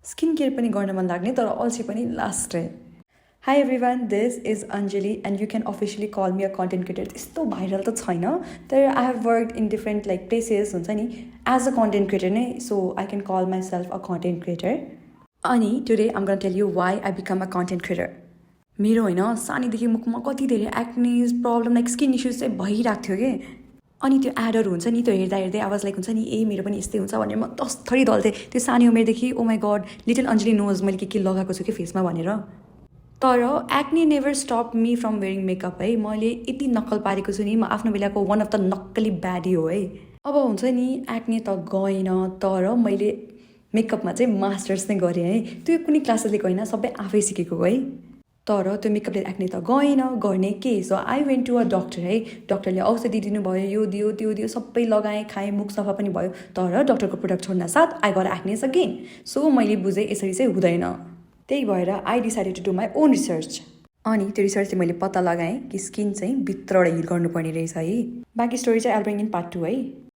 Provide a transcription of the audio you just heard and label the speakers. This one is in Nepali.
Speaker 1: स्किन केयर पनि गर्न मन लाग्ने तर अल्छी पनि लास्ट है। Hi everyone, this is Anjali and you can officially call me a content creator. त्यस्तो भाइरल त छैन तर I have worked in different like places हुन्छ नि as a content creator नै, so I can call myself a content creator. अनि today I'm going to tell you why I become a content creator. मेरो होइन सानैदेखि मुखमा कति धेरै एक्नेस प्रब्लम लाइक स्किन इस्युज चाहिँ भइरहेको थियो कि अनि त्यो एडहरू हुन्छ नि त्यो हेर्दा हेर्दै आवाज लाइक हुन्छ नि ए मेरो पनि यस्तै हुन्छ भनेर म तस्तरी दल्थेँ त्यो सानो उमेरदेखि oh my god little Anjali knows मैले के लगाएको छु कि फेसमा भनेर। तर acne never stop me from wearing makeup है। मैले यति नक्कल पारेको छु नि, म आफ्नो बेलाको वान अफ द नक्कली ब्याडी हो है। अब हुन्छ नि एक्ने त गएन तर मैले मेकअपमा चाहिँ मास्टर्स नै गरेँ है। त्यो कुनै क्लासेसले गएन, सबै आफै सिकेको है। तर त्यो मेकअपले एक्ने त गएन, गर्ने के? So I went to a doctor है। डक्टरले औषधि दिनुभयो, यो दियो त्यो दियो, सबै लगाएँ खाएँ, मुख सफा पनि भयो। तर डक्टरको प्रोडक्ट छोड्न साथ I got acne again. So मैले बुझेँ यसरी चाहिँ हुँदैन। त्यही भएर I decided to do my own research. अनि त्यो रिसर्च चाहिँ मैले पत्ता लगाएँ कि स्किन चाहिँ भित्रबाट हिल गर्नुपर्ने रहेछ है। बाँकी स्टोरी चाहिँ I will bring in part 2 है।